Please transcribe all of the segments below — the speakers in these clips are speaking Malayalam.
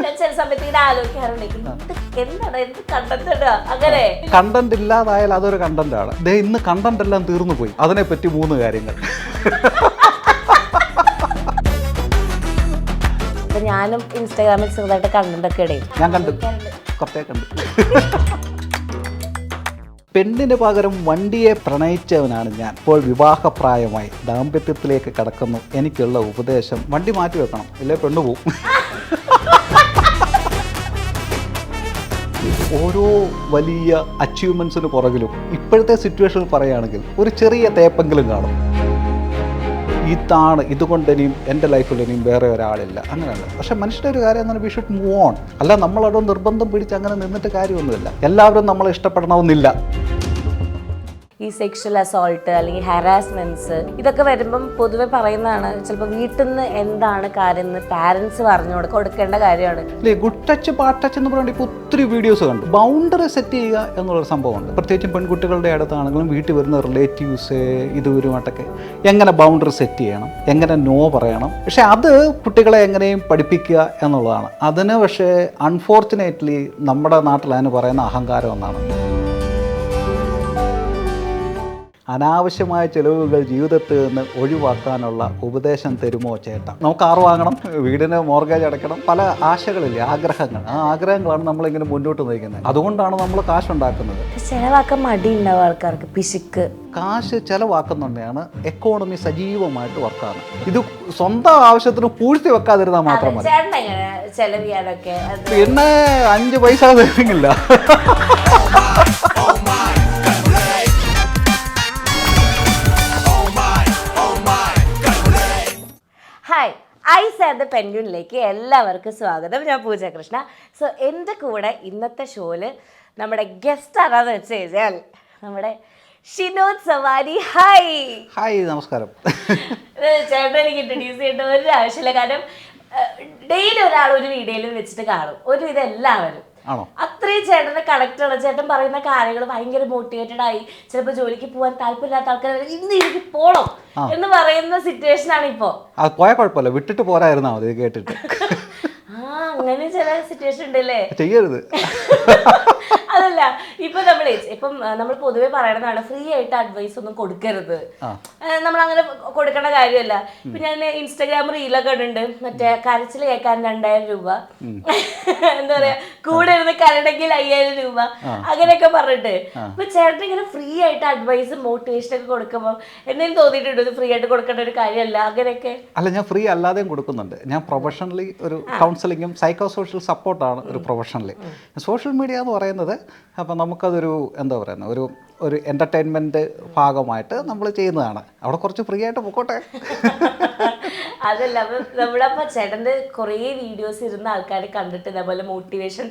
ഞാൻ ചില സമയത്ത് ഇങ്ങനെ ആലോചിക്കാറുണ്ട് എന്താണ് എന്ത് കണ്ടന്റ് അങ്ങനെ കണ്ടന്റ് ഇല്ലാതായാൽ അതൊരു കണ്ടന്റ് ആണ്. ഇന്ന് കണ്ടന്റ് എല്ലാം തീർന്നു പോയി. അതിനെപ്പറ്റി 3 കാര്യങ്ങൾ. ഞാനും ഇൻസ്റ്റാഗ്രാമിൽ ചെറുതായിട്ട് കണ്ടന്റ് ഒക്കെ ഇടയും. ഞാൻ കണ്ടു, കുറച്ചേ കണ്ടു. പെണ്ണിന് പകരം വണ്ടിയെ പ്രണയിച്ചവനാണ് ഞാൻ. ഇപ്പോൾ വിവാഹപ്രായമായി ദാമ്പത്യത്തിലേക്ക് കടക്കുന്നു. എനിക്കുള്ള ഉപദേശം വണ്ടി മാറ്റി വെക്കണം, ഇല്ലേ പെണ്ണ് പോവും. ഓരോ വലിയ അച്ചീവ്മെൻറ്റ്സിന് പുറകിലും ഇപ്പോഴത്തെ സിറ്റുവേഷനിൽ പറയുകയാണെങ്കിൽ ഒരു ചെറിയ തേപ്പെങ്കിലും കാണും. ഇതുകൊണ്ട് ഇനിയും എൻ്റെ ലൈഫിൽ ഇനിയും വേറെ ഒരാളില്ല, അങ്ങനെയല്ല. പക്ഷെ മനുഷ്യൻ്റെ ഒരു കാര്യം എന്നാൽ വി ഷുഡ് മൂവ് ഓൺ. അല്ല നമ്മളവിടെ നിർബന്ധം പിടിച്ച് അങ്ങനെ നിന്നിട്ട് കാര്യമൊന്നുമില്ല. എല്ലാവരും നമ്മളെ ഇഷ്ടപ്പെടണമെന്നില്ല. ഈ സെക്ഷൽ അസോൾട്ട് അല്ലെങ്കിൽ ഹാരാസ്മെന്റ്സ് ഇതൊക്കെ വരുമ്പം പൊതുവെ പറയുന്നതാണ്, ചിലപ്പോൾ വീട്ടിൽ നിന്ന് എന്താണ് കാര്യം എന്ന് പാരൻസ് പറഞ്ഞു കൊടുക്കേണ്ട കാര്യമാണ്. അല്ലേ, ഗുഡ് ടച്ച് ബാഡ് ടച്ച് എന്ന് പറഞ്ഞിട്ട് ഇപ്പോൾ ഒത്തിരി വീഡിയോസ് കണ്ടു. ബൗണ്ടറി സെറ്റ് ചെയ്യുക എന്നുള്ളൊരു സംഭവമുണ്ട്. പ്രത്യേകിച്ചും പെൺകുട്ടികളുടെ അടുത്താണെങ്കിലും വീട്ടിൽ വരുന്ന റിലേറ്റീവ്സ് ഇതുവരുമായിട്ടൊക്കെ എങ്ങനെ ബൗണ്ടറി സെറ്റ് ചെയ്യണം, എങ്ങനെ നോ പറയണം. പക്ഷെ അത് കുട്ടികളെ എങ്ങനെയും പഠിപ്പിക്കുക എന്നുള്ളതാണ്. അതിന് പക്ഷേ അൺഫോർച്ചുനേറ്റ്ലി നമ്മുടെ നാട്ടിൽ അതിന് പറയുന്ന അഹങ്കാരം എന്നാണ്. അനാവശ്യമായ ചിലവുകൾ ജീവിതത്തിൽ നിന്ന് ഒഴിവാക്കാനുള്ള ഉപദേശം തരുമോ ചേട്ടാ? നമുക്ക് കാർ വാങ്ങണം, വീടിന് മോർഗേജ് അടയ്ക്കണം, പല ആശകളില്ലേ, ആഗ്രഹങ്ങൾ. ആ ആഗ്രഹങ്ങളാണ് നമ്മളിങ്ങനെ മുന്നോട്ട് നയിക്കുന്നത്. അതുകൊണ്ടാണ് നമ്മൾ കാശുണ്ടാക്കുന്നത്. ചിലവാക്കാൻ മടി ഉണ്ടാവും ആൾക്കാർക്ക്, പിശുക്ക്. കാശ് ചിലവാക്കുന്നുണ്ടെയാണ് എക്കോണമി സജീവമായിട്ട് വർക്കാണ്. ഇത് സ്വന്തം ആവശ്യത്തിന് പൂഴ്ത്തി വെക്കാതിരുന്നാൽ മാത്രം മതി. പിന്നെ 5 പൈസ തരുന്നില്ല. ഹായ്, ഐസ് ആൻഡ് ദ പെൻഗ്വിനിലേക്ക് എല്ലാവർക്കും സ്വാഗതം. ഞാൻ പൂജ കൃഷ്ണ. സോ എൻ്റെ കൂടെ ഇന്നത്തെ ഷോയില് നമ്മുടെ ഗസ്റ്റ് ആരാന്ന് വെച്ച് കഴിഞ്ഞാൽ നമ്മുടെ ഷിനോദ് സവാരി. ഹായ്. ഹായ്, നമസ്കാരം. ചേട്ടൻ എനിക്ക് ഇൻട്രൊഡ്യൂസ് ചെയ്യേണ്ട ഒരു ആവശ്യമില്ല. കാരണം ഡെയിലി ഒരാൾ ഒരു വീഡിയോയിൽ വെച്ചിട്ട് കാണും, ഒരു ഇത് എല്ലാവരും. അത്രയും ചേട്ടനെ കണക്ട് ആണ്. ചേട്ടൻ പറയുന്ന കാര്യങ്ങൾ ഭയങ്കര മോട്ടിവേറ്റഡ് ആയി. ചിലപ്പോൾ ജോലിക്ക് പോകാൻ താല്പര്യമില്ലാത്ത ആൾക്കാർ ഇന്ന് എനിക്ക് പോണം എന്ന് പറയുന്ന സിറ്റുവേഷൻ ആണ് ഇപ്പോ. പോയാൽ കുഴപ്പമില്ല, വിട്ടിട്ട് പോരായിരുന്നാ മതി കേട്ടിട്ട്. അങ്ങനെ ചില സിറ്റുവേഷൻ ഉണ്ടല്ലേ, ചെയ്യരുത്. അതല്ല, ഇപ്പം നമ്മൾ പൊതുവെ പറയണതാണ് ഫ്രീ ആയിട്ട് അഡ്വൈസ് ഒന്നും കൊടുക്കരുത്. നമ്മൾ അങ്ങനെ കൊടുക്കേണ്ട കാര്യമല്ല. ഇപ്പൊ ഞാൻ ഇൻസ്റ്റാഗ്രാം റീലൊക്കെ ഉണ്ട്, മറ്റേ കരച്ചിൽ കേൾക്കാൻ 2000 രൂപ, എന്താ പറയാ, കൂടെ ഇരുന്ന് കരണെങ്കിൽ 5000 രൂപ, അങ്ങനെയൊക്കെ പറഞ്ഞിട്ട്. ഇപ്പൊ ചേട്ടൻ ഇങ്ങനെ ഫ്രീ ആയിട്ട് അഡ്വൈസ് മോട്ടിവേഷൻ ഒക്കെ കൊടുക്കുമ്പോൾ എന്തെങ്കിലും തോന്നിയിട്ടുണ്ടോ ഇത് ഫ്രീ ആയിട്ട് കൊടുക്കേണ്ട ഒരു കാര്യമല്ല അങ്ങനെയൊക്കെ? അല്ല, ഞാൻ ഫ്രീ അല്ലാതെയും കൊടുക്കുന്നുണ്ട്. ഞാൻ പ്രൊഫഷണലി ഒരു കൗൺസിലിങ്ങും സൈക്കോ സോഷ്യൽ സപ്പോർട്ടാണ് ഒരു പ്രൊഫഷണലി. സോഷ്യൽ മീഡിയ എന്ന് പറയുന്നത് അപ്പം നമുക്കതൊരു എന്താ പറയുന്നത്, ഒരു എൻ്റർടൈൻമെൻറ്റ് ഭാഗമായിട്ട് നമ്മൾ ചെയ്യുന്നതാണ്. അവിടെ കുറച്ച് ഫ്രീ ആയിട്ട് പൊക്കോട്ടെ. അതല്ല, അപ്പം നമ്മളപ്പോൾ ചേട്ടൻ്റെ കുറേ വീഡിയോസ് ഇരുന്ന ആൾക്കാരെ കണ്ടിട്ട് ഇതേപോലെ മോട്ടിവേഷൻ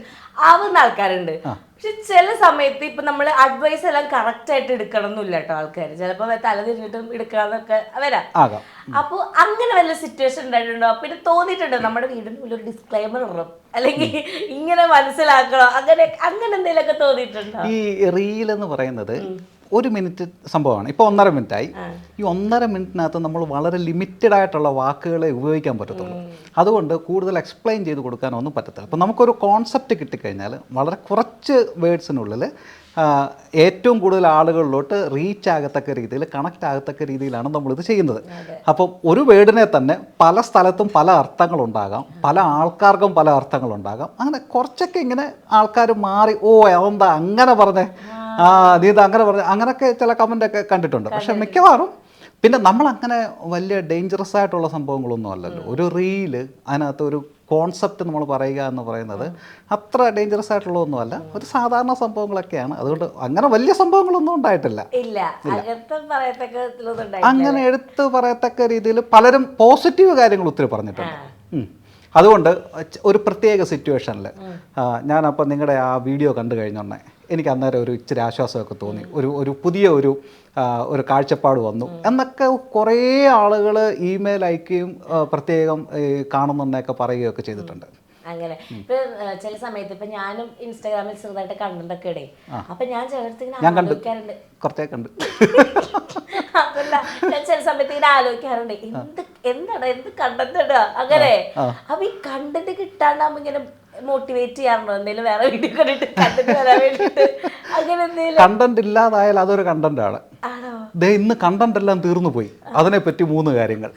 ആവുന്ന ആൾക്കാരുണ്ട്. പക്ഷെ ചില സമയത്ത് ഇപ്പം നമ്മൾ അഡ്വൈസ് എല്ലാം കറക്റ്റ് ആയിട്ട് എടുക്കണം എന്നില്ല കേട്ടോ. ആൾക്കാർ ചിലപ്പോൾ തല തിരിഞ്ഞിട്ടും എടുക്കാന്നൊക്കെ വരാം. അപ്പോൾ അങ്ങനെ വല്ല സിറ്റുവേഷൻ ഉണ്ടായിട്ടുണ്ടോ? പിന്നെ തോന്നിയിട്ടുണ്ടോ നമ്മുടെ വീടിന് മുന്നിൽ ഒരു ഡിസ്ക്ലൈമർ ഇടണം, അല്ലെങ്കിൽ ഇങ്ങനെ മനസ്സിലാക്കണം, അങ്ങനെ എന്തെങ്കിലുമൊക്കെ തോന്നിയിട്ടുണ്ടോ? ഈ റീൽ എന്ന് പറയുന്നത് 1 മിനിറ്റ് സംഭവമാണ്. ഇപ്പോൾ 1.5 മിനിറ്റായി. ഈ 1.5 മിനിറ്റിനകത്ത് നമ്മൾ വളരെ ലിമിറ്റഡ് ആയിട്ടുള്ള വാക്കുകളെ ഉപയോഗിക്കാൻ പറ്റത്തുള്ളൂ. അതുകൊണ്ട് കൂടുതൽ എക്സ്പ്ലെയിൻ ചെയ്ത് കൊടുക്കാനൊന്നും പറ്റത്തില്ല. അപ്പോൾ നമുക്കൊരു കോൺസെപ്റ്റ് കിട്ടിക്കഴിഞ്ഞാൽ വളരെ കുറച്ച് വേർഡ്സിനുള്ളിൽ ഏറ്റവും കൂടുതൽ ആളുകളിലോട്ട് റീച്ച് ആകത്തക്ക രീതിയിൽ, കണക്റ്റ് ആകത്തക്ക രീതിയിലാണ് നമ്മളിത് ചെയ്യുന്നത്. അപ്പം ഒരു വേർഡിനെ തന്നെ പല സ്ഥലത്തും പല അർത്ഥങ്ങളുണ്ടാകാം, പല ആൾക്കാർക്കും പല അർത്ഥങ്ങളുണ്ടാകാം. അങ്ങനെ കുറച്ചൊക്കെ ഇങ്ങനെ ആൾക്കാർ മാറി, ഓ അതെന്താ അങ്ങനെ പറഞ്ഞേ, നീ ഇത് അങ്ങനെ പറഞ്ഞ, അങ്ങനെയൊക്കെ ചില കമൻ്റൊക്കെ കണ്ടിട്ടുണ്ട്. പക്ഷെ മിക്കവാറും പിന്നെ നമ്മളങ്ങനെ വലിയ ഡേഞ്ചറസ് ആയിട്ടുള്ള സംഭവങ്ങളൊന്നും അല്ലല്ലോ. ഒരു റീല്, അതിനകത്ത് ഒരു കോൺസെപ്റ്റ് നമ്മൾ പറയുക എന്ന് പറയുന്നത് അത്ര ഡേഞ്ചറസ് ആയിട്ടുള്ളതൊന്നുമല്ല, ഒരു സാധാരണ സംഭവങ്ങളൊക്കെയാണ്. അതുകൊണ്ട് അങ്ങനെ വലിയ സംഭവങ്ങളൊന്നും ഉണ്ടായിട്ടില്ല. അങ്ങനെ എടുത്ത് പറയത്തക്ക രീതിയിൽ പലരും പോസിറ്റീവ് കാര്യങ്ങൾ ഒത്തിരി പറഞ്ഞിട്ടുണ്ട്. അതുകൊണ്ട് ഒരു പ്രത്യേക സിറ്റുവേഷനിൽ ഞാനപ്പോൾ നിങ്ങളുടെ ആ വീഡിയോ കണ്ടു കഴിഞ്ഞോണ്ടേ എനിക്ക് അന്നേരം ഒരു ഇച്ചിരി ആശ്വാസമൊക്കെ തോന്നി. ഒരു പുതിയ ഒരു കാഴ്ചപ്പാട് വന്നു എന്നൊക്കെ കുറേ ആളുകൾ ഇമെയിൽ അയക്കുകയും പ്രത്യേകം കാണുന്നുണ്ടെന്നൊക്കെ പറയുകയൊക്കെ ചെയ്തിട്ടുണ്ട്. അങ്ങനെ ഇപ്പൊ ചില സമയത്ത് ഇപ്പൊ ഞാനും ഇൻസ്റ്റാഗ്രാമിൽ ചെറുതായിട്ട് കണ്ടന്റ് ഒക്കെ ഇടേ, അപ്പൊ ഞാൻ ചിലടത്ത് ഇങ്ങനെ ആലോചിക്കാറുണ്ട്, കുറച്ചേ കണ്ട്. അതല്ല ഞാൻ ചില സമയത്ത് ഇങ്ങനെ ആലോചിക്കാറുണ്ട്, എന്ത് കണ്ടന്റ് ഇടുക അങ്ങനെ. അപ്പൊ ഈ കണ്ടന്റ് കിട്ടാണ്ടാകുമ്പോ ഇങ്ങനെ മോട്ടിവേറ്റ് ചെയ്യാറുണ്ടോ എന്തെങ്കിലും വേറെ വീഡിയോ കണ്ടിട്ട് കണ്ടന്റ് വരാൻ വേണ്ടിട്ട് അങ്ങനെ എന്തെങ്കിലും? കണ്ടന്റ് ഇല്ലാതായാൽ അതൊരു കണ്ടന്റ് ആണ്. ആണോ? ദേ ഇന്ന് കണ്ടന്റ് എല്ലാം തീർന്നു പോയി, അതിനെപ്പറ്റി 3 കാര്യങ്ങൾ.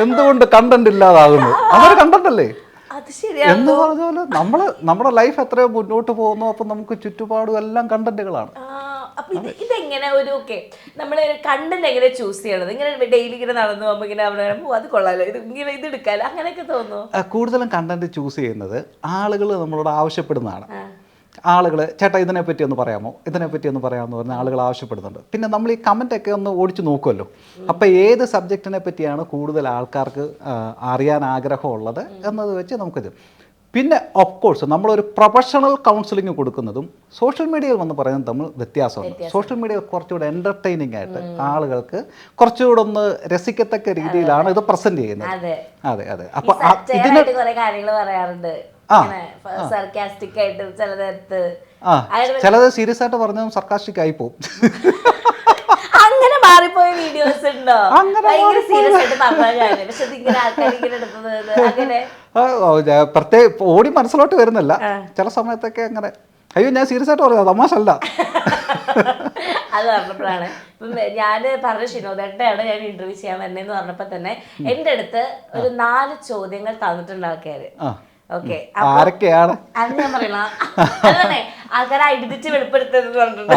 എന്തുകൊണ്ട് കണ്ടന്റ് ഇല്ലാതാകുന്നു? അതൊരു കണ്ടന്റ് അല്ലേ? അത് ശരിയാണ്. എന്ന് പറഞ്ഞാല് നമ്മുടെ ലൈഫ് എത്രയോ മുന്നോട്ട് പോകുന്നു, അപ്പൊ നമുക്ക് ചുറ്റുപാടും എല്ലാം കണ്ടന്റുകളാണ്. അപ്പൊ ഇതെങ്ങനെ ഒരു ഓക്കെ നമ്മള് കണ്ടന്റ് എങ്ങനെ ചൂസ് ചെയ്യണത്? ഇങ്ങനെ ഡെയിലി ഇങ്ങനെ നടന്നു പോകുമ്പോ ഇങ്ങനെ അവിടെ അത് കൊള്ളാലോ, ഇത് എടുക്കാലോ, അങ്ങനെയൊക്കെ തോന്നുന്നു. കൂടുതലും കണ്ടന്റ് ചൂസ് ചെയ്യുന്നത് ആളുകൾ നമ്മളോട് ആവശ്യപ്പെടുന്നതാണ്. ആളുകൾ ചേട്ടാ ഇതിനെപ്പറ്റി ഒന്ന് പറയാമോ, ഇതിനെപ്പറ്റി ഒന്ന് പറയാമെന്ന് പറഞ്ഞാൽ ആളുകൾ ആവശ്യപ്പെടുന്നുണ്ട്. പിന്നെ നമ്മൾ ഈ കമൻ്റൊക്കെ ഒന്ന് ഓടിച്ചു നോക്കുമല്ലോ, അപ്പോൾ ഏത് സബ്ജക്റ്റിനെ പറ്റിയാണ് കൂടുതൽ ആൾക്കാർക്ക് അറിയാൻ ആഗ്രഹമുള്ളത് എന്നത് വെച്ച് നമുക്കിത്. പിന്നെ ഓഫ് കോഴ്സ് നമ്മളൊരു പ്രൊഫഷണൽ കൗൺസിലിംഗ് കൊടുക്കുന്നതും സോഷ്യൽ മീഡിയയിൽ വന്ന് പറയുന്നത് തമ്മിൽ വ്യത്യാസമുണ്ട്. സോഷ്യൽ മീഡിയ കുറച്ചുകൂടെ എൻ്റർടൈനിങ് ആയിട്ട് ആളുകൾക്ക് കുറച്ചുകൂടെ ഒന്ന് രസിക്കത്തക്ക രീതിയിലാണ് ഇത് പ്രസൻറ്റ് ചെയ്യുന്നത്. അതെ അതെ. അപ്പോൾ ഇതിന് കുറേ കാര്യങ്ങൾ പറയാറുണ്ട്, സർക്കാസ്റ്റിക് ആയിട്ട് ചിലത് സീരിയസ് ആയിട്ട് പറഞ്ഞതും സർക്കാസ്റ്റിക് ആയി പോകും. അങ്ങനെ മാറിപ്പോയ വീഡിയോസ് ഉണ്ടോ? ഭയങ്കര സീരിയസ് ആയിട്ട് പറഞ്ഞാൽ പക്ഷെ ഇങ്ങനെ ആൾക്കാർ ഇങ്ങനെ എടുത്തത് അങ്ങനെ പ്രത്യേക ഓടി മനസ്സിലോട്ട് വരുന്നില്ല. ചില സമയത്തൊക്കെ അങ്ങനെ അയ്യോ ഞാൻ സീരിയസ് ആയിട്ട് പറയാം, തമാശ അല്ല. അത് പറഞ്ഞപ്പോഴാണ് ഞാൻ പറഞ്ഞ ഷിനോദേട്ടയാണ് ഞാൻ ഇന്റർവ്യൂ ചെയ്യാൻ വരുന്നതെന്ന് പറഞ്ഞപ്പോ തന്നെ എന്റെ അടുത്ത് ഒരു 4 ചോദ്യങ്ങൾ തന്നിട്ടുണ്ട് ആൾക്കാര്. ഓക്കെ, ആരൊക്കെയാണ് അത് ഞാൻ പറയണ അതന്നെ ആൾക്കാരെ ഐഡന്റിറ്റി വെളിപ്പെടുത്തുന്നത് പറഞ്ഞിട്ടുണ്ട്.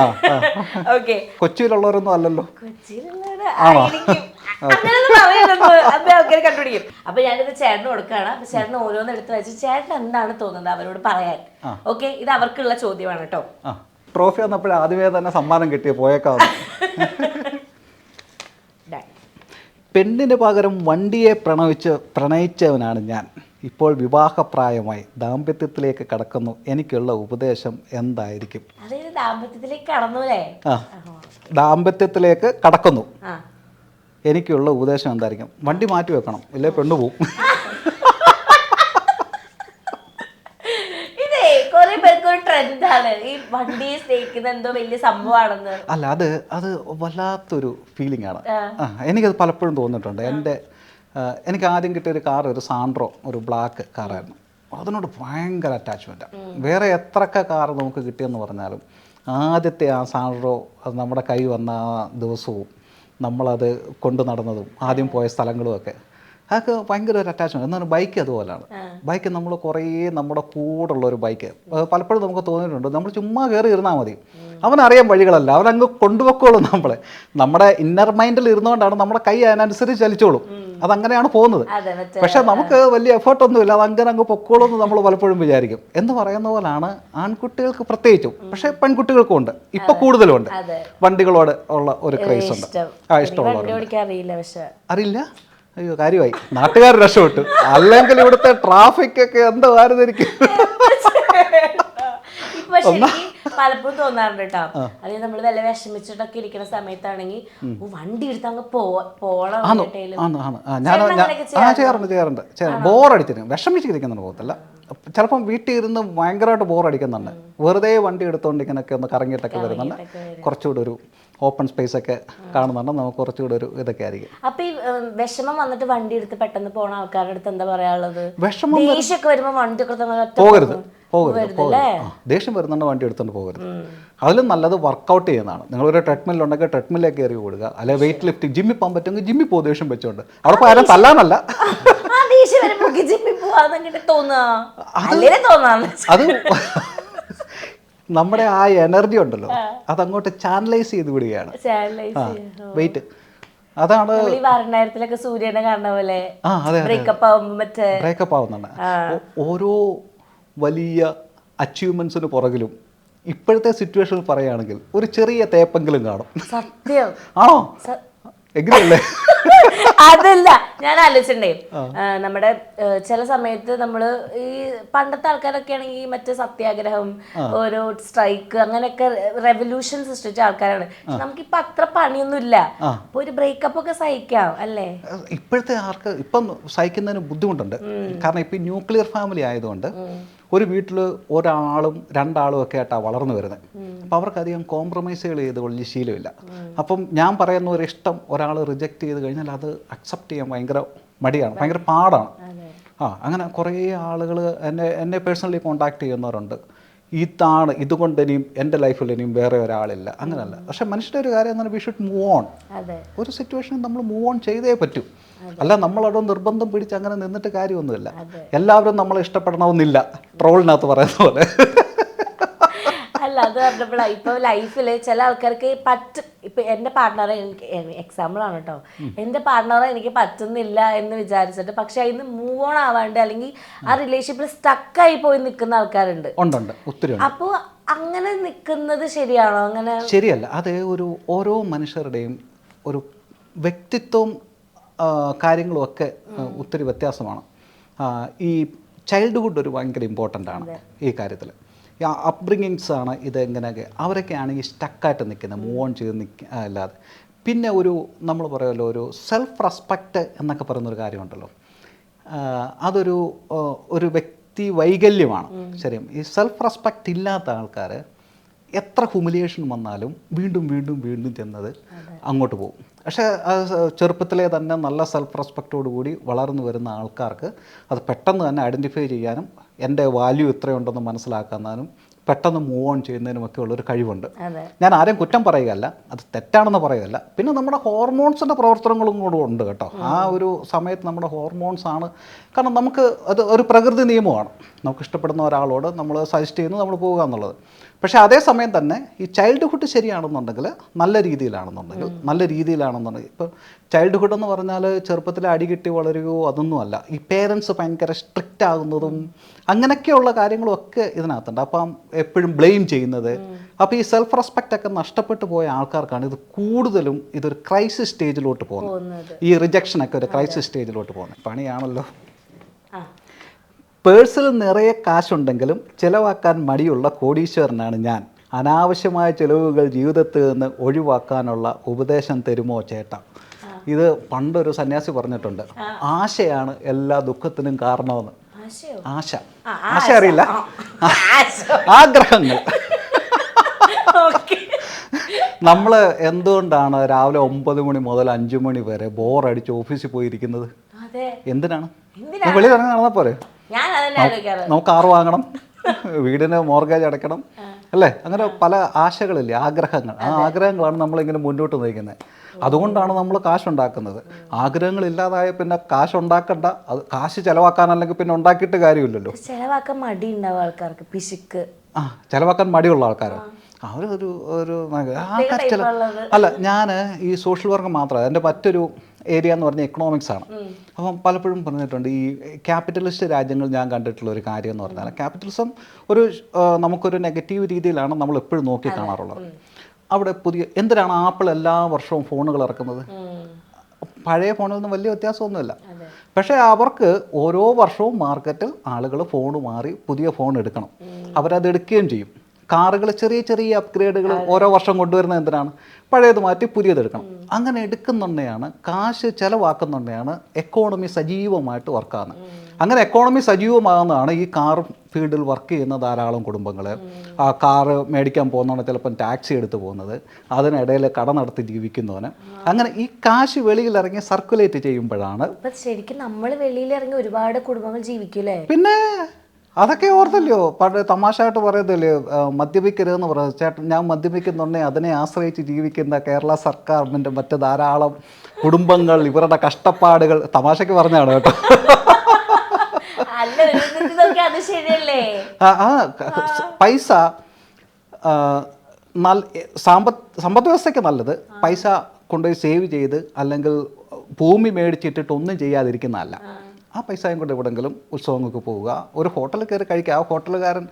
ഓക്കെ, കൊച്ചിയിലുള്ളവരൊന്നും അല്ലല്ലോ. കൊച്ചിയിലുള്ളവര് ആയിരിക്കും, അങ്ങനെയൊന്നും പറയരുത്, അത് ആൾക്കാർ കണ്ടുപിടിക്കും. അപ്പൊ ഞാനിത് ചേട്ടന് കൊടുക്കുകയാണ്. അപ്പൊ ചേട്ടന് ഓരോന്ന് എടുത്ത് വെച്ച് ചേട്ടൻ എന്താണ് തോന്നുന്നത് അവരോട് പറയാൻ. ഓക്കെ, ഇത് അവർക്കുള്ള ചോദ്യമാണ് കേട്ടോ. ട്രോഫി വന്നപ്പോഴേ ആദ്യമേ തന്നെ സമ്മാനം കിട്ടിയ പോയേക്കാം. പെണ്ണിന് പകരം വണ്ടിയെ പ്രണയിച്ചവനാണ് ഞാൻ. ഇപ്പോൾ വിവാഹപ്രായമായി ദാമ്പത്യത്തിലേക്ക് കടക്കുന്നു. എനിക്കുള്ള ഉപദേശം എന്തായിരിക്കും? ദാമ്പത്യത്തിലേക്ക് കടക്കുന്നു, എനിക്കുള്ള ഉപദേശം എന്തായിരിക്കും? വണ്ടി മാറ്റി വെക്കണം, ഇല്ലേ പെണ്ണു പോവും. ഈ വണ്ടി സ്നേഹിക്കുന്നത് എന്തോ വലിയ സംഭവമാണെന്ന്. അല്ല, അത് വല്ലാത്തൊരു ഫീലിംഗ് ആണ്. എനിക്കത് പലപ്പോഴും തോന്നിയിട്ടുണ്ട്. എനിക്ക് ആദ്യം കിട്ടിയൊരു കാർ ഒരു സാൻഡ്രോ, ഒരു ബ്ലാക്ക് കാറായിരുന്നു. അതിനോട് ഭയങ്കര അറ്റാച്ച്മെൻറ്റാണ്. വേറെ എത്രയൊക്കെ കാർ നമുക്ക് കിട്ടിയെന്ന് പറഞ്ഞാലും ആദ്യത്തെ ആ സാൻഡ്രോ അത് നമ്മുടെ കൈ വന്ന ആ ദിവസവും നമ്മളത് കൊണ്ടു നടന്നതും ആദ്യം പോയ സ്ഥലങ്ങളുമൊക്കെ അതൊക്കെ ഭയങ്കര ഒരു അറ്റാച്ച്മെൻറ്റ്. എന്നാലും ബൈക്ക് അതുപോലെയാണ്. ബൈക്ക് നമ്മൾ കുറേ നമ്മുടെ കൂടുള്ള ഒരു ബൈക്ക് പലപ്പോഴും നമുക്ക് തോന്നിയിട്ടുണ്ട്. നമ്മൾ ചുമ്മാ കയറി ഇരുന്നാൽ മതി, അവനറിയാൻ വഴികളല്ല, അവനങ്ങ് കൊണ്ടുപോയിക്കോളും. നമ്മുടെ ഇന്നർ മൈൻഡിൽ ഇരുന്നുകൊണ്ടാണ് നമ്മുടെ കൈ അതിനനുസരിച്ച് ചലിച്ചോളും. അതങ്ങനെയാണ് പോകുന്നത്. പക്ഷെ നമുക്ക് വലിയ എഫേർട്ടൊന്നുമില്ല, അതങ്ങനെ അങ്ങ് പൊക്കോളും എന്ന് നമ്മൾ പലപ്പോഴും വിചാരിക്കും. എന്ന് പറയുന്ന പോലാണ് ആൺകുട്ടികൾക്ക് പ്രത്യേകിച്ചും, പക്ഷെ പെൺകുട്ടികൾക്കും ഉണ്ട്, ഇപ്പൊ കൂടുതലുണ്ട് വണ്ടികളോട് ഉള്ള ഒരു ക്രേസ് ഉണ്ട്. ഇഷ്ടമുള്ളവരുണ്ട്. അറിയില്ല, അയ്യോ കാര്യമായി, നാട്ടുകാർ രക്ഷപ്പെട്ടു. അല്ലെങ്കിൽ ഇവിടുത്തെ ട്രാഫിക് ഒക്കെ എന്തോ ആയിരുന്നിരിക്കും. പലപ്പോഴും തോന്നാറുണ്ട് കേട്ടോ. അല്ലെങ്കിൽ നമ്മൾ വല്ല വിഷമിച്ചിട്ടൊക്കെ ഇരിക്കുന്ന സമയത്താണെങ്കിൽ വണ്ടി എടുത്ത് അങ്ങ് പോണം. ചെയ്യാറുണ്ട്. ബോറടിച്ചിരിക്കും, വിഷമിച്ചിരിക്കുന്നുണ്ട് പോകത്തില്ല. ചിലപ്പം വീട്ടിൽ ഇരുന്ന് ഭയങ്കരമായിട്ട് ബോറടിക്കുന്നുണ്ട്. വെറുതെ വണ്ടി എടുത്തുകൊണ്ട് ഇങ്ങനെയൊക്കെ ഒന്ന് കറങ്ങിയിട്ടൊക്കെ വരുന്നുണ്ട്. കുറച്ചുകൂടെ ഒരു ഓപ്പൺ സ്പേസ് ഒക്കെ കാണുന്നുണ്ട്, നമുക്ക് കുറച്ചുകൂടെ ഒരു ഇതൊക്കെ ആയിരിക്കും. അപ്പൊ ഈ വിഷമം വന്നിട്ട് വണ്ടി എടുത്ത് പെട്ടെന്ന് പോണ ആൾക്കാരുടെ അടുത്ത് എന്താ പറയാനുള്ളത്? ദേഷ്യമൊക്കെ വരുമ്പോ വണ്ടി പോകരുത്. ദേഷ്യം വരുന്നുണ്ട് വണ്ടി എടുത്തുകൊണ്ട് പോകരുത്. അതിലും നല്ലത് വർക്കൗട്ട് ചെയ്യുന്നതാണ്. നിങ്ങളൊരു ട്രെഡ്മില്ലുണ്ടെങ്കിൽ ട്രെഡ്മില്ലേക്ക് കയറി ഓടുക, അല്ലെങ്കിൽ വെയിറ്റ് ലിഫ്റ്റിംഗ്, ജിമ്മിൽ പോകാൻ പറ്റുമെങ്കിൽ ജിമ്മിൽ പോകും ദേഷ്യം വെച്ചുകൊണ്ട്. അവിടെ പോയാലും തല്ലാനല്ല, അത് നമ്മുടെ ആ എനർജി ഉണ്ടല്ലോ അതങ്ങോട്ട് ചാനലൈസ് ചെയ്ത് വിടുകയാണ്. വെയിറ്റ് അതാണ് സൂര്യനെ കാണുന്ന പോലെ ബ്രേക്കപ്പ് ആവുന്നുണ്ട്. ഓരോ വലിയ അച്ചീവ്മെന്റ്സിന് പുറകിലും ഇപ്പോഴത്തെ സിറ്റുവേഷനിൽ പറയുകയാണെങ്കിൽ ഒരു ചെറിയ തേപ്പെങ്കിലും കാണും. സത്യം ആണോ? എഗ്രി അല്ലേ? അതല്ല ഞാൻ ആലോചിച്ചിട്ടുണ്ടേ, നമ്മുടെ ചില സമയത്ത് നമ്മള് ഈ പണ്ടത്തെ ആൾക്കാരൊക്കെ ആണെങ്കിൽ മറ്റേ സത്യാഗ്രഹം, ഓരോ സ്ട്രൈക്ക്, അങ്ങനെയൊക്കെ റെവല്യൂഷൻ സൃഷ്ടിച്ച ആൾക്കാരാണ്. നമുക്കിപ്പൊ അത്ര പണിയൊന്നും ഇല്ല, അപ്പൊ ഒരു ബ്രേക്കപ്പ് ഒക്കെ സഹിക്കാം അല്ലേ? ഇപ്പോഴത്തെ ആർക്ക് ഇപ്പം സഹിക്കുന്നതിന് ബുദ്ധിമുട്ടുണ്ട്. കാരണം ഇപ്പം ന്യൂക്ലിയർ ഫാമിലി ആയതുകൊണ്ട് ഒരു വീട്ടിൽ ഒരാളും രണ്ടാളും ഒക്കെ ആയിട്ടാണ് വളർന്നു വരുന്നത്. അപ്പോൾ അവർക്കധികം കോംപ്രമൈസുകൾ ചെയ്ത് വലിയ ശീലമില്ല. അപ്പം ഞാൻ പറയുന്ന ഒരു ഇഷ്ടം ഒരാൾ റിജക്റ്റ് ചെയ്ത് കഴിഞ്ഞാൽ അത് അക്സെപ്റ്റ് ചെയ്യാൻ ഭയങ്കര മടിയാണ്, ഭയങ്കര പാടാണ്. അങ്ങനെ കുറേ ആളുകൾ എന്നെ പേഴ്സണലി കോണ്ടാക്ട് ചെയ്യുന്നവരുണ്ട്. ഇതുകൊണ്ട് ഇനിയും എൻ്റെ ലൈഫിൽ ഇനിയും വേറെ ഒരാളില്ല, അങ്ങനെയല്ല. പക്ഷെ മനുഷ്യൻ്റെ ഒരു കാര്യം എന്നാൽ വി ഷുഡ് മൂവ് ഓൺ. ഒരു സിറ്റുവേഷനിൽ നമ്മൾ മൂവ് ഓൺ ചെയ്തേ പറ്റൂ. അല്ല നമ്മളവിടെ നിർബന്ധം പിടിച്ച് അങ്ങനെ നിന്നിട്ട് കാര്യമൊന്നുമില്ല. എല്ലാവരും നമ്മളെ ഇഷ്ടപ്പെടണമെന്നില്ല, ട്രോളിനകത്ത് പറയുന്ന പോലെ. അല്ല, അത് പറഞ്ഞപ്പോഴാണ് ഇപ്പൊ ലൈഫിൽ ചില ആൾക്കാർക്ക് ഇപ്പൊ എന്റെ പാർട്ട്ണറെ എനിക്ക് എക്സാമ്പിൾ ആണ് കേട്ടോ, എന്റെ പാർട്ട്ണറെ എനിക്ക് പറ്റുന്നില്ല എന്ന് വിചാരിച്ചിട്ട് പക്ഷെ അതിന് മൂവ് ഓൺ ആവാണ്ട് അല്ലെങ്കിൽ ആ റിലേഷൻഷിപ്പിൽ സ്റ്റക്കായി പോയി നിൽക്കുന്ന ആൾക്കാരുണ്ട്. ഒത്തിരി. അപ്പോൾ അങ്ങനെ നിൽക്കുന്നത് ശരിയാണോ? അങ്ങനെ ശരിയല്ല. അത് ഓരോ മനുഷ്യരുടെയും ഒരു വ്യക്തിത്വം കാര്യങ്ങളും ഒക്കെ ഒത്തിരി വ്യത്യാസമാണ്. ഈ ചൈൽഡ്ഹുഡ് ഒരു ഭയങ്കര ഇമ്പോർട്ടൻ്റ് ആണ് ഈ കാര്യത്തിൽ. ഈ അപ്ബ്രിങ്ങിങ്സ് ആണ് ഇത്. എങ്ങനെയൊക്കെ അവരൊക്കെ ആണെങ്കിൽ സ്റ്റക്കായിട്ട് നിൽക്കുന്നത്, മൂവ് ഓൺ ചെയ്ത് അല്ലാതെ. പിന്നെ നമ്മൾ പറയുമല്ലോ, ഒരു സെൽഫ് റെസ്പെക്റ്റ് എന്നൊക്കെ പറയുന്നൊരു കാര്യമുണ്ടല്ലോ, അതൊരു വ്യക്തി വൈകല്യമാണ്. ശരി, ഈ സെൽഫ് റെസ്പെക്റ്റ് ഇല്ലാത്ത ആൾക്കാർ എത്ര ഹ്യൂമിലിയേഷൻ വന്നാലും വീണ്ടും വീണ്ടും വീണ്ടും ചെന്നത് അങ്ങോട്ട് പോകും. പക്ഷേ ചെറുപ്പത്തിലെ തന്നെ നല്ല സെൽഫ് റെസ്പെക്റ്റോടു കൂടി വളർന്നു വരുന്ന ആൾക്കാർക്ക് അത് പെട്ടെന്ന് തന്നെ ഐഡൻറ്റിഫൈ ചെയ്യാനും എൻ്റെ വാല്യൂ ഇത്രയുണ്ടെന്ന് മനസ്സിലാക്കാനും പെട്ടെന്ന് മൂവ് ഓൺ ചെയ്യുന്നതിനുമൊക്കെ ഉള്ളൊരു കഴിവുണ്ട്. ഞാൻ ആരെയും കുറ്റം പറയുകയല്ല, അത് തെറ്റാണെന്ന് പറയുകയല്ല. പിന്നെ നമ്മുടെ ഹോർമോൺസിൻ്റെ പ്രവർത്തനങ്ങളും കൂടെ ഉണ്ട് കേട്ടോ. ആ ഒരു സമയത്ത് നമ്മുടെ ഹോർമോൺസാണ്. കാരണം നമുക്ക് അത് ഒരു പ്രകൃതി നിയമമാണ്, നമുക്ക് ഇഷ്ടപ്പെടുന്ന ഒരാളോട് നമ്മൾ സജസ്റ്റ് ചെയ്യുന്നു, നമ്മൾ പോവുക എന്നുള്ളത്. പക്ഷേ അതേസമയം തന്നെ ഈ ചൈൽഡ്ഹുഡ് ശരിയാണെന്നുണ്ടെങ്കിൽ നല്ല രീതിയിലാണെന്നുണ്ടെങ്കിൽ ഇപ്പോൾ ചൈൽഡ്ഹുഡ് എന്ന് പറഞ്ഞാൽ ചെറുപ്പത്തിൽ അടികിട്ടി വളരുകയോ അതൊന്നുമല്ല. ഈ പേരൻസ് ഭയങ്കര സ്ട്രിക്റ്റ് ആകുന്നതും അങ്ങനെയൊക്കെയുള്ള കാര്യങ്ങളും ഒക്കെ ഇതിനകത്തുണ്ട്. അപ്പം എപ്പോഴും ബ്ലെയിം ചെയ്യുന്നത്. അപ്പോൾ ഈ സെൽഫ് റെസ്പെക്റ്റ് ഒക്കെ നഷ്ടപ്പെട്ടു പോയ ആൾക്കാർക്കാണ് ഇത് കൂടുതലും ഇതൊരു ക്രൈസിസ് സ്റ്റേജിലോട്ട് പോകുന്നത്. ഈ റിജക്ഷനൊക്കെ ഒരു ക്രൈസിസ് സ്റ്റേജിലോട്ട് പോകുന്നത് പണിയാണല്ലോ. പേഴ്സിൽ നിറയെ കാശുണ്ടെങ്കിലും ചിലവാക്കാൻ മടിയുള്ള കോടീശ്വരനാണ് ഞാൻ. അനാവശ്യമായ ചിലവുകൾ ജീവിതത്തിൽ നിന്ന് ഒഴിവാക്കാനുള്ള ഉപദേശം തരുമോ ചേട്ടാ? ഇത് പണ്ടൊരു സന്യാസി പറഞ്ഞിട്ടുണ്ട്, ആശയാണ് എല്ലാ ദുഃഖത്തിനും കാരണമെന്ന്. ആശ അറിയില്ല, ആഗ്രഹങ്ങൾ. നമ്മൾ എന്തുകൊണ്ടാണ് രാവിലെ 9 മണി മുതൽ 5 മണി വരെ ബോറടിച്ച് ഓഫീസിൽ പോയിരിക്കുന്നത്? എന്തിനാണ്? വെളിയിലിറങ്ങി നടന്നാൽ പോരെ? നമുക്ക് കാറ് വാങ്ങണം, വീടിന് മോർഗേജ് അടയ്ക്കണം അല്ലേ? അങ്ങനെ പല ആശകളില്ലേ, ആഗ്രഹങ്ങൾ. ആ ആഗ്രഹങ്ങളാണ് നമ്മളിങ്ങനെ മുന്നോട്ട് നയിക്കുന്നത്. അതുകൊണ്ടാണ് നമ്മൾ കാശുണ്ടാക്കുന്നത്. ആഗ്രഹങ്ങളില്ലാതായ പിന്നെ കാശുണ്ടാക്കണ്ട, അത് കാശ് ചിലവാക്കാനല്ലെങ്കിൽ പിന്നെ ഉണ്ടാക്കിയിട്ട് കാര്യമില്ലല്ലോ. ചിലവാക്കാൻ മടി ഉണ്ടാവും ആൾക്കാർക്ക്, പിശുക്ക്. ചിലവാക്കാൻ മടിയുള്ള ആൾക്കാർ അല്ല. ഞാൻ ഈ സോഷ്യൽ വർക്ക് മാത്രമല്ല, എൻ്റെ മറ്റൊരു ഏരിയ എന്ന് പറഞ്ഞാൽ എക്കണോമിക്സ് ആണ്. അപ്പം പലപ്പോഴും പറഞ്ഞിട്ടുണ്ട്, ഈ ക്യാപിറ്റലിസ്റ്റ് രാജ്യങ്ങൾ ഞാൻ കണ്ടിട്ടുള്ള ഒരു കാര്യം എന്ന് പറഞ്ഞാൽ, ക്യാപിറ്റലിസം നമുക്കൊരു നെഗറ്റീവ് രീതിയിലാണ് നമ്മൾ എപ്പോഴും നോക്കി കാണാറുള്ളത്. അവിടെ എന്തിനാണ് ആപ്പിൾ എല്ലാ വർഷവും ഫോണുകൾ ഇറക്കുന്നത്? പഴയ ഫോണിൽ നിന്ന് വലിയ വ്യത്യാസമൊന്നുമില്ല. പക്ഷേ അവർക്ക് ഓരോ വർഷവും മാർക്കറ്റിൽ ആളുകൾ ഫോൺ മാറി പുതിയ ഫോൺ എടുക്കണം, അവരത് എടുക്കുകയും ചെയ്യും. കാറുകൾ ചെറിയ ചെറിയ അപ്ഗ്രേഡുകൾ ഓരോ വർഷം കൊണ്ടുവരുന്നത് എന്തിനാണ്? പഴയത് മാറ്റി പുതിയത് എടുക്കണം. അങ്ങനെ എടുക്കുന്നുണ്ടെയാണ്, കാശ് ചിലവാക്കുന്നുണ്ടെയാണ് എക്കോണമി സജീവമായിട്ട് വർക്കാകുന്നത്. അങ്ങനെ എക്കോണമി സജീവമാകുന്നതാണ് ഈ കാർ ഫീൽഡിൽ വർക്ക് ചെയ്യുന്ന ധാരാളം കുടുംബങ്ങൾ. ആ കാറ് മേടിക്കാൻ പോകുന്നതാണ് ചിലപ്പം ടാക്സി എടുത്ത് പോകുന്നത്, അതിനിടയിൽ കട നടത്തി ജീവിക്കുന്നവന്. അങ്ങനെ ഈ കാശ് വെളിയിലിറങ്ങി സർക്കുലേറ്റ് ചെയ്യുമ്പോഴാണ് ശരിക്കും നമ്മൾ വെളിയിലിറങ്ങി ഒരുപാട് കുടുംബങ്ങൾ ജീവിക്കൂലേ. പിന്നെ അതൊക്കെ ഓർത്തല്ലോ പണ്ട് തമാശയായിട്ട് പറയത്തില്ലേ, മദ്യപിക്കരുതെന്ന് പറയുന്നത്. ചേട്ടൻ, ഞാൻ മദ്യപിക്കുന്നുണ്ടെങ്കിൽ അതിനെ ആശ്രയിച്ച് ജീവിക്കുന്ന കേരള സർക്കാരിൻ്റെ മറ്റ് ധാരാളം കുടുംബങ്ങൾ, ഇവരുടെ കഷ്ടപ്പാടുകൾ തമാശയ്ക്ക് പറഞ്ഞാണ് കേട്ടോ. പൈസ സമ്പദ് വ്യവസ്ഥയ്ക്ക് നല്ലത് പൈസ കൊണ്ടുപോയി സേവ് ചെയ്ത് അല്ലെങ്കിൽ ഭൂമി മേടിച്ചിട്ടിട്ട് ഒന്നും ചെയ്യാതിരിക്കുന്നതല്ല. ആ പൈസയും കൊണ്ട് എവിടെയെങ്കിലും ഉത്സവങ്ങൾക്ക് പോവുക, ഒരു ഹോട്ടലിൽ കയറി കഴിക്കുക. ആ ഹോട്ടലുകാരൻ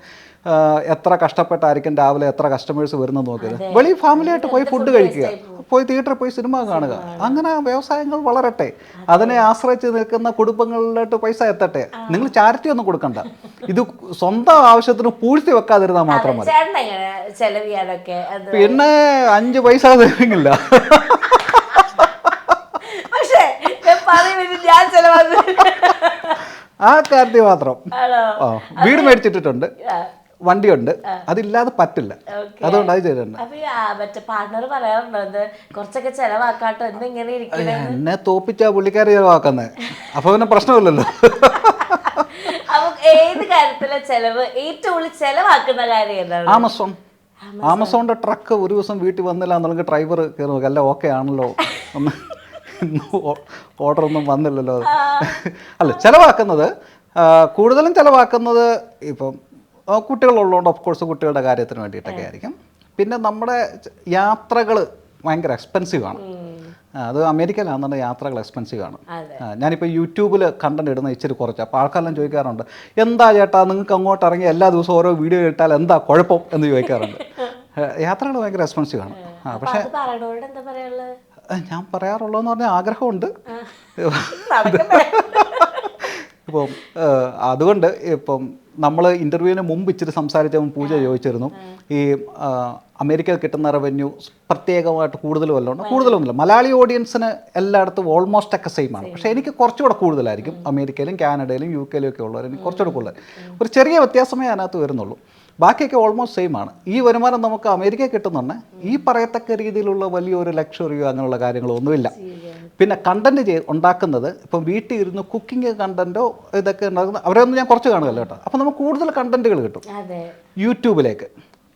എത്ര കഷ്ടപ്പെട്ടായിരിക്കും രാവിലെ എത്ര കസ്റ്റമേഴ്സ് വരുന്നത് നോക്കിയത്. വെളിയിൽ ഫാമിലിയായിട്ട് പോയി ഫുഡ് കഴിക്കുക, പോയി തിയേറ്ററിൽ പോയി സിനിമ കാണുക. അങ്ങനെ വ്യവസായങ്ങൾ വളരട്ടെ, അതിനെ ആശ്രയിച്ച് നിൽക്കുന്ന കുടുംബങ്ങളിലോട്ട് പൈസ എത്തട്ടെ. നിങ്ങൾ ചാരിറ്റി ഒന്നും കൊടുക്കണ്ട, ഇത് സ്വന്തം ആവശ്യത്തിന് പൂഴ്ത്തി വെക്കാതിരുന്നാൽ മാത്രം മതി. പിന്നെ 5 പൈസ തരുന്നില്ല. ആ കാര്യത്തിൽ മാത്രം. വീട് മേടിച്ചിട്ടുണ്ട്, വണ്ടിയുണ്ട്, അതില്ലാതെ പറ്റില്ല, അതുകൊണ്ട് അത് ചെയ്തിട്ടുണ്ട്. പാർട്ട്ണർ പറയാറുണ്ടോ കുറച്ചൊക്കെ ചെലവാക്കാട്ടോ എന്തെങ്ങനെ എന്നെ തോപ്പിച്ചാ പുള്ളിക്കാരി ചെലവാക്കുന്നത്, അപ്പൊ പിന്നെ പ്രശ്നമില്ലല്ലോ. അപ്പൊ ഏത് കാര്യത്തിലെ ചെലവ് ഏറ്റവും കൂടുതൽ ചെലവാക്കുന്ന കാര്യം ഏതാണ്? ആമസോണിന്റെ ട്രക്ക് ഒരു ദിവസം വീട്ടിൽ വന്നില്ല എന്നുണ്ടെങ്കിൽ ഡ്രൈവർ കയറി നോക്കുക, അല്ല ഓക്കെ ആണല്ലോ, ഒന്ന് ഓർഡർ ഒന്നും വന്നില്ലല്ലോ. അല്ല, ചിലവാക്കുന്നത് കൂടുതലും ചിലവാക്കുന്നത് ഇപ്പം കുട്ടികളുള്ളതുകൊണ്ട് ഓഫ് കോഴ്സ് കുട്ടികളുടെ കാര്യത്തിന് വേണ്ടിയിട്ടൊക്കെ ആയിരിക്കും. പിന്നെ നമ്മുടെ യാത്രകൾ ഭയങ്കര എക്സ്പെൻസീവ് ആണ്. അത് അമേരിക്കയിലാണെന്നുണ്ടെങ്കിൽ യാത്രകൾ എക്സ്പെൻസീവ് ആണ്. ഞാനിപ്പോൾ യൂട്യൂബിൽ കണ്ടന്റ് ഇടുന്ന ഇച്ചിരി കുറച്ച്, അപ്പോൾ ആൾക്കാരെല്ലാം ചോദിക്കാറുണ്ട്, എന്താ ചേട്ടാ നിങ്ങൾക്ക് അങ്ങോട്ട് ഇറങ്ങി എല്ലാ ദിവസവും ഓരോ വീഡിയോ ഇട്ടാൽ എന്താ കുഴപ്പം എന്ന് ചോദിക്കാറുണ്ട്. യാത്രകൾ ഭയങ്കര എക്സ്പെൻസീവ് ആണ്. പക്ഷേ ഞാൻ പറയാറുള്ളതെന്ന് പറഞ്ഞാൽ ആഗ്രഹമുണ്ട്. ഇപ്പം അതുകൊണ്ട് ഇപ്പം നമ്മൾ ഇൻ്റർവ്യൂവിന് മുമ്പ് ഇച്ചിരി സംസാരിച്ചപ്പോൾ പൂജ ചോദിച്ചിരുന്നു, ഈ അമേരിക്കയിൽ കിട്ടുന്ന റവന്യൂ പ്രത്യേകമായിട്ട് കൂടുതലും വല്ലതുകൊണ്ട്. കൂടുതലൊന്നുമില്ല, മലയാളി ഓഡിയൻസിന് എല്ലായിടത്തും ഓൾമോസ്റ്റ് ഒക്കെ സെയിം ആണ്. പക്ഷേ എനിക്ക് കുറച്ചുകൂടെ കൂടുതലായിരിക്കും അമേരിക്കയിലും കാനഡയിലും UK ഒക്കെ ഉള്ളവർ, എനിക്ക് കുറച്ചുകൂടെ കൂടുതൽ. ഒരു ചെറിയ വ്യത്യാസമേ അതിനകത്ത് വരുന്നുള്ളൂ, ബാക്കിയൊക്കെ ഓൾമോസ്റ്റ് സെയിം ആണ്. ഈ വരുമാനം നമുക്ക് അമേരിക്കയിൽ കിട്ടുന്നുണ്ട്, ഈ പറയത്തക്ക രീതിയിലുള്ള വലിയൊരു ലക്ഷറിയോ അങ്ങനെയുള്ള കാര്യങ്ങളോ ഒന്നുമില്ല. പിന്നെ കണ്ടന്റ് ഉണ്ടാക്കുന്നത് ഇപ്പം വീട്ടിൽ ഇരുന്ന് കുക്കിംഗ് കണ്ടന്റോ ഇതൊക്കെ ഉണ്ടാക്കുന്ന അവരൊന്നും ഞാൻ കുറച്ച് കാണുകയല്ലോ കേട്ടോ. അപ്പം നമുക്ക് കൂടുതൽ കണ്ടന്റുകൾ കിട്ടും യൂട്യൂബിലേക്ക്.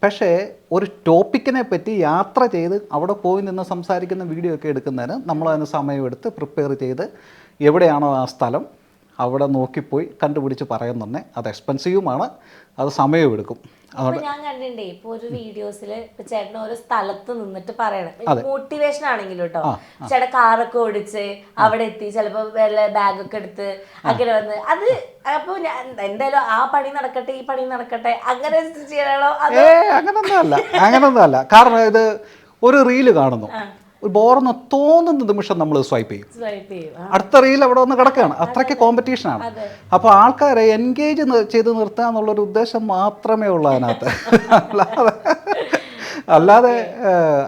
പക്ഷേ ഒരു ടോപ്പിക്കിനെ പറ്റി യാത്ര ചെയ്ത് അവിടെ പോയി നിന്ന് സംസാരിക്കുന്ന വീഡിയോ ഒക്കെ എടുക്കുന്നതിന് നമ്മളതിന് സമയമെടുത്ത് പ്രിപ്പയർ ചെയ്ത് എവിടെയാണോ ആ സ്ഥലം അവിടെ നോക്കിപ്പോയി കണ്ടുപിടിച്ച് പറയുന്നുണ്ടേ അത് എക്സ്പെൻസീവുമാണ്, അത് സമയവും എടുക്കും. ഞാൻ കണ്ടിട്ടേ ഇപ്പൊ ഒരു വീഡിയോസില് ചേട്ടൻ ഓരോ സ്ഥലത്ത് നിന്നിട്ട് പറയണം, മോട്ടിവേഷൻ ആണെങ്കിലും കേട്ടോ, ചേട്ടൻ കാറൊക്കെ ഓടിച്ച് അവിടെ എത്തി, ചിലപ്പോ വല്ല ബാഗൊക്കെ എടുത്ത് അങ്ങനെ വന്ന് അത്. അപ്പൊ ഞാൻ എന്തായാലും ആ പണി നടക്കട്ടെ ഈ പണി നടക്കട്ടെ അങ്ങനെ ചെയ്യണോ? അങ്ങനൊന്നും അല്ല. കാരണം ഇത് ഒരു റീല് കാണുന്നു, ഒരു ബോറെന്ന് തോന്നുന്ന നിമിഷം നമ്മൾ സ്വൈപ്പ് ചെയ്യും, അടുത്ത റീൽ അവിടെ വന്ന് കിടക്കുകയാണ്. അത്രയ്ക്ക് കോമ്പറ്റീഷനാണ്. അപ്പോൾ ആൾക്കാരെ എൻഗേജ് ചെയ്ത് നിർത്തുക എന്നുള്ളൊരു ഉദ്ദേശം മാത്രമേ ഉള്ളൂ അതിനകത്ത്. അല്ലാതെ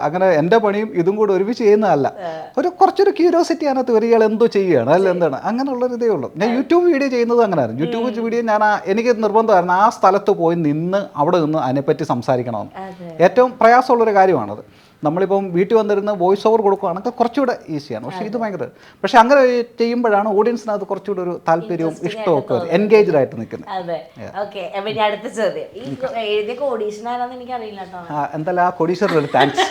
അങ്ങനെ എൻ്റെ പണിയും ഇതും കൂടെ ഒരുമിച്ച് ചെയ്യുന്നതല്ല. കുറച്ചൊരു ക്യൂരിയോസിറ്റി അതിനകത്ത് വരികയാൽ എന്തോ ചെയ്യുകയാണ്, അല്ല എന്താണ്, അങ്ങനെയുള്ളൊരു ഇതേ ഉള്ളൂ. ഞാൻ യൂട്യൂബ് വീഡിയോ ചെയ്യുന്നത് അങ്ങനെയായിരുന്നു. യൂട്യൂബ് വീഡിയോ ഞാൻ എനിക്ക് നിർബന്ധമായിരുന്നു ആ സ്ഥലത്ത് പോയി നിന്ന് അവിടെ നിന്ന് അതിനെപ്പറ്റി സംസാരിക്കണമെന്ന്. ഏറ്റവും പ്രയാസമുള്ളൊരു കാര്യമാണത്. നമ്മളിപ്പം വീട്ടിൽ വന്നിരുന്ന് വോയിസ് ഓവർ കൊടുക്കുകയാണെങ്കിൽ കുറച്ചുകൂടെ ഈസിയാണ്. പക്ഷേ ഇത് ഭയങ്കര, പക്ഷെ അങ്ങനെ ചെയ്യുമ്പോഴാണ് ഓഡിയൻസിനകത്ത് കുറച്ചുകൂടെ ഒരു താല്പര്യവും ഇഷ്ടവും ഒക്കെ എൻഗേജ്ഡ് ആയിട്ട് നിൽക്കുന്നത്. എന്തായാലും ആ കൊടീശ്വരൻ താങ്ക്സ്.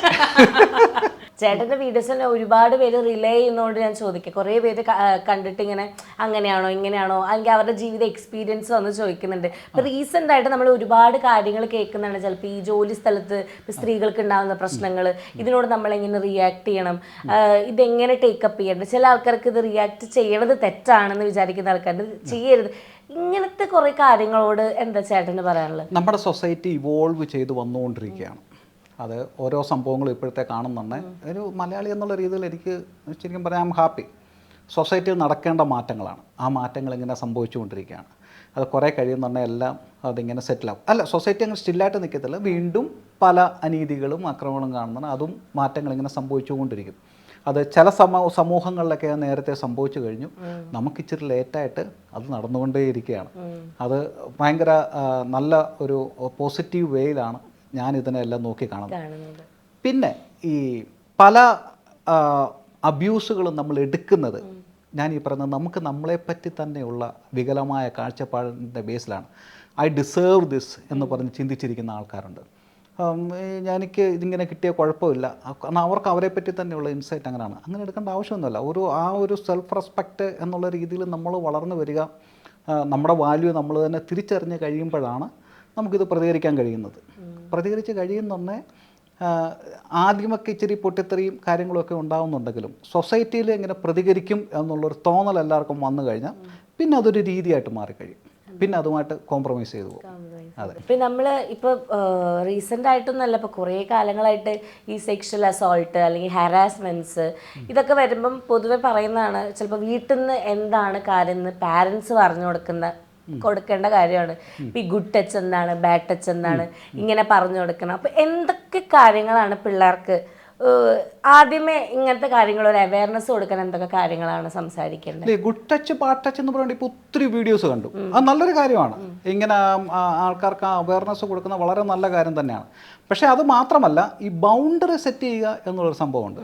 ചേട്ടൻ്റെ വീഡിയോസിൽ ഒരുപാട് പേര് റിലേ ചെയ്യുന്നതുകൊണ്ട് ഞാൻ ചോദിക്കാം, കുറേ പേര് കണ്ടിട്ട് ഇങ്ങനെ അങ്ങനെയാണോ ഇങ്ങനെയാണോ അല്ലെങ്കിൽ അവരുടെ ജീവിത എക്സ്പീരിയൻസ് വന്ന് ചോദിക്കുന്നുണ്ട്. ഇപ്പം റീസെൻ്റ് ആയിട്ട് നമ്മൾ ഒരുപാട് കാര്യങ്ങൾ കേൾക്കുന്നുണ്ട്. ചിലപ്പോൾ ഈ ജോലി സ്ഥലത്ത് സ്ത്രീകൾക്ക് ഉണ്ടാകുന്ന പ്രശ്നങ്ങൾ, ഇതിനോട് നമ്മളെങ്ങനെ റിയാക്ട് ചെയ്യണം, ഇതെങ്ങനെ ടേക്കപ്പ് ചെയ്യണം. ചില ആൾക്കാർക്ക് ഇത് റിയാക്ട് ചെയ്യണത് തെറ്റാണെന്ന് വിചാരിക്കുന്ന ആൾക്കാർ ചെയ്യരുത്. ഇങ്ങനത്തെ കുറേ കാര്യങ്ങളോട് എന്താ ചേട്ടന് പറയാനുള്ളത്? നമ്മുടെ സൊസൈറ്റി ഇവോൾവ് ചെയ്ത് വന്നുകൊണ്ടിരിക്കുകയാണ്. അത് ഓരോ സംഭവങ്ങളും ഇപ്പോഴത്തെ കാണുന്നുണ്ട്. ഒരു മലയാളി എന്നുള്ള രീതിയിൽ എനിക്ക് ശരിക്കും പറയാം ഐ ആം ഹാപ്പി. സൊസൈറ്റിയിൽ നടക്കേണ്ട മാറ്റങ്ങളാണ്, ആ മാറ്റങ്ങൾ ഇങ്ങനെ സംഭവിച്ചുകൊണ്ടിരിക്കുകയാണ്. അത് കുറേ കഴിയുന്നുണ്ടെങ്കിൽ എല്ലാം അതിങ്ങനെ സെറ്റിലാവും. അല്ല, സൊസൈറ്റി അങ്ങനെ സ്റ്റില്ലായിട്ട് നിൽക്കത്തില്ല, വീണ്ടും പല അനീതികളും ആക്രമണവും കാണുന്നുണ്ട്. അതും മാറ്റങ്ങളിങ്ങനെ സംഭവിച്ചുകൊണ്ടിരിക്കും. അത് ചില സമൂഹങ്ങളിലൊക്കെ നേരത്തെ സംഭവിച്ചു കഴിഞ്ഞു, നമുക്കിച്ചിരി ലേറ്റായിട്ട് അത് നടന്നുകൊണ്ടേയിരിക്കുകയാണ്. അത് ഭയങ്കര നല്ല ഒരു പോസിറ്റീവ് വേയിലാണ് ഞാനിതിനെല്ലാം നോക്കി കാണുന്നത്. പിന്നെ ഈ പല അബ്യൂസുകളും നമ്മൾ എടുക്കുന്നത് ഞാൻ ഈ പറയുന്നത് നമുക്ക് നമ്മളെപ്പറ്റി തന്നെയുള്ള വികലമായ കാഴ്ചപ്പാടിൻ്റെ ബേസിലാണ്. ഐ ഡിസേർവ് ദിസ് എന്ന് പറഞ്ഞ് ചിന്തിച്ചിരിക്കുന്ന ആൾക്കാരുണ്ട്. എനിക്ക് ഇതിങ്ങനെ കിട്ടിയ കുഴപ്പമില്ല, കാരണം അവർക്ക് അവരെപ്പറ്റി തന്നെയുള്ള ഇൻസൈറ്റ് അങ്ങനെയാണ്. അങ്ങനെ എടുക്കേണ്ട ആവശ്യമൊന്നുമില്ല. ആ ഒരു സെൽഫ് റെസ്പെക്റ്റ് എന്നുള്ള രീതിയിൽ നമ്മൾ വളർന്നു വരിക, നമ്മുടെ വാല്യൂ നമ്മൾ തന്നെ തിരിച്ചറിഞ്ഞ് കഴിയുമ്പോഴാണ് നമുക്കിത് പ്രതികരിക്കാൻ കഴിയുന്നത്. പ്രതികരിച്ച് കഴിയുന്നുണ്ടേ ആദ്യമൊക്കെ ഇച്ചിരി പൊട്ടിത്തെറിയും കാര്യങ്ങളൊക്കെ ഉണ്ടാകുന്നുണ്ടെങ്കിലും സൊസൈറ്റിയിൽ ഇങ്ങനെ പ്രതികരിക്കും എന്നുള്ളൊരു തോന്നൽ എല്ലാവർക്കും വന്നു കഴിഞ്ഞാൽ പിന്നെ അതൊരു രീതിയായിട്ട് മാറിക്കഴിയും, പിന്നെ അതുമായിട്ട് കോംപ്രമൈസ് ചെയ്തു പോകും. അതെ. ഇപ്പം നമ്മൾ ഇപ്പോൾ റീസെൻ്റ് ആയിട്ടൊന്നല്ല, ഇപ്പോൾ കുറേ കാലങ്ങളായിട്ട് ഈ സെക്ഷൽ അസോൾട്ട് അല്ലെങ്കിൽ ഹരാസ്മെൻറ്റ്സ് ഇതൊക്കെ വരുമ്പം പൊതുവെ പറയുന്നതാണ്, ചിലപ്പോൾ വീട്ടിൽ നിന്ന് എന്താണ് കാര്യം എന്ന് പാരൻസ് പറഞ്ഞു കൊടുക്കേണ്ട കാര്യമാണ്. ഇപ്പം ഈ ഗുഡ് ടച്ച് എന്താണ്, ബാഡ് ടച്ച് എന്താണ്, ഇങ്ങനെ പറഞ്ഞു കൊടുക്കണം. അപ്പം എന്തൊക്കെ കാര്യങ്ങളാണ് പിള്ളേർക്ക് ആദ്യമേ ഇങ്ങനത്തെ കാര്യങ്ങൾ ഒരു അവയർനെസ് കൊടുക്കാൻ എന്തൊക്കെ കാര്യങ്ങളാണ് സംസാരിക്കേണ്ടത്? ഗുഡ് ടച്ച് ബാഡ് ടച്ച് എന്ന് പറയുന്നത് ഇപ്പോൾ ഒത്തിരി വീഡിയോസ് കണ്ടു, അത് നല്ലൊരു കാര്യമാണ്. ഇങ്ങനെ ആൾക്കാർക്ക് ആ അവയർനെസ് കൊടുക്കുന്ന വളരെ നല്ല കാര്യം തന്നെയാണ്. പക്ഷേ അത് മാത്രമല്ല, ഈ ബൗണ്ടറി സെറ്റ് ചെയ്യുക എന്നുള്ളൊരു സംഭവമുണ്ട്.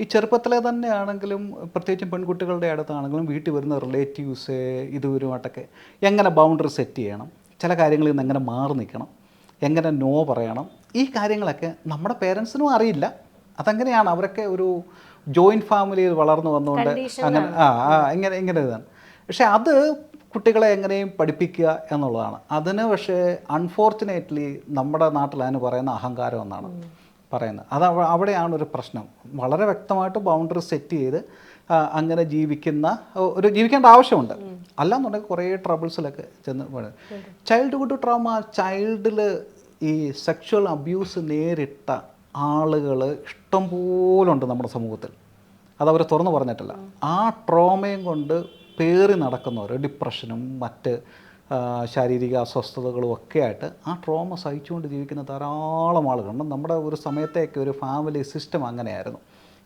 ഈ ചെറുപ്പത്തിലെ തന്നെ ആണെങ്കിലും പ്രത്യേകിച്ചും പെൺകുട്ടികളുടെ അടുത്താണെങ്കിലും വീട്ടിൽ വരുന്ന റിലേറ്റീവ്സ് ഇതുവരുമായിട്ടൊക്കെ എങ്ങനെ ബൗണ്ടറി സെറ്റ് ചെയ്യണം, ചില കാര്യങ്ങളിൽ നിന്ന് എങ്ങനെ മാറി നിൽക്കണം, എങ്ങനെ നോ പറയണം, ഈ കാര്യങ്ങളൊക്കെ നമ്മുടെ പേരൻസിനും അറിയില്ല. അതെങ്ങനെയാണ്, അവരൊക്കെ ഒരു ജോയിൻറ്റ് ഫാമിലിയിൽ വളർന്നു വന്നുകൊണ്ട് അങ്ങനെ ഇങ്ങനെ ഇതാണ്. പക്ഷേ അത് കുട്ടികളെ എങ്ങനെയും പഠിപ്പിക്കുക എന്നുള്ളതാണ്. അതിന് പക്ഷേ അൺഫോർച്ചുനേറ്റ്ലി നമ്മുടെ നാട്ടിൽ അതിന് പറയുന്ന അഹങ്കാരം എന്നാണ് പറയുന്നത്. അത് അവിടെയാണ് ഒരു പ്രശ്നം. വളരെ വ്യക്തമായിട്ട് ബൗണ്ടറി സെറ്റ് ചെയ്ത് അങ്ങനെ ജീവിക്കേണ്ട ആവശ്യമുണ്ട്. അല്ലാന്നുണ്ടെങ്കിൽ കുറേ ട്രബിൾസിലൊക്കെ ചെന്ന് ചൈൽഡ്ഹുഡ് ട്രോമ, ചൈൽഡിൽ ഈ സെക്ഷൽ അബ്യൂസ് നേരിട്ട ആളുകൾ ഇഷ്ടം പോലുണ്ട് നമ്മുടെ സമൂഹത്തിൽ. അതവർ തുറന്നു പറഞ്ഞിട്ടില്ല. ആ ട്രോമയും കൊണ്ട് പേറി നടക്കുന്നവർ, ഡിപ്രഷനും മറ്റ് ശാരീരിക അസ്വസ്ഥതകളും ഒക്കെ ആയിട്ട് ആ ട്രോമ സഹിച്ചുകൊണ്ട് ജീവിക്കുന്ന ധാരാളം ആളുകളുണ്ട്. നമ്മുടെ ഒരു സമയത്തേക്ക് ഒരു ഫാമിലി സിസ്റ്റം അങ്ങനെയായിരുന്നു.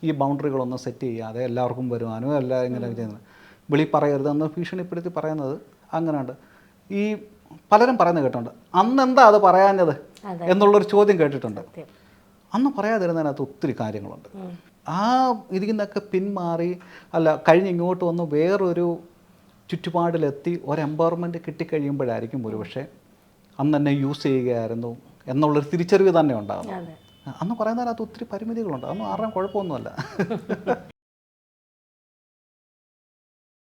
ഈ ബൗണ്ടറികളൊന്നും സെറ്റ് ചെയ്യാതെ എല്ലാവർക്കും വരുവാനും എല്ലാം ഇങ്ങനെ ചെയ്യുന്നത്, വിളി പറയരുതെന്ന് ഭീഷണിപ്പെടുത്തി പറയുന്നത് അങ്ങനെയുണ്ട്. ഈ പലരും പറയുന്നത് കേട്ടിട്ടുണ്ട്, അന്നെന്താ അത് പറയാഞ്ഞത് എന്നുള്ളൊരു ചോദ്യം കേട്ടിട്ടുണ്ട്. അന്ന് പറയാതിരുന്നതിനകത്ത് ഒത്തിരി കാര്യങ്ങളുണ്ട്. ആ ഇതിന്നൊക്കെ പിന്മാറി കഴിഞ്ഞ് ഇങ്ങോട്ട് വന്ന് വേറൊരു ചുറ്റുപാടിലെത്തി ഒരു എംപവർമെൻറ്റ് കിട്ടിക്കഴിയുമ്പോഴായിരിക്കും ഒരുപക്ഷെ അന്ന് തന്നെ യൂസ് ചെയ്യുകയായിരുന്നു എന്നുള്ളൊരു തിരിച്ചറിവ് തന്നെ ഉണ്ടാകും. അന്ന് പറയുന്നതിനകത്ത് ഒത്തിരി പരിമിതികളുണ്ട്. അതൊന്നും ആരുടെയും കുഴപ്പമൊന്നുമല്ല.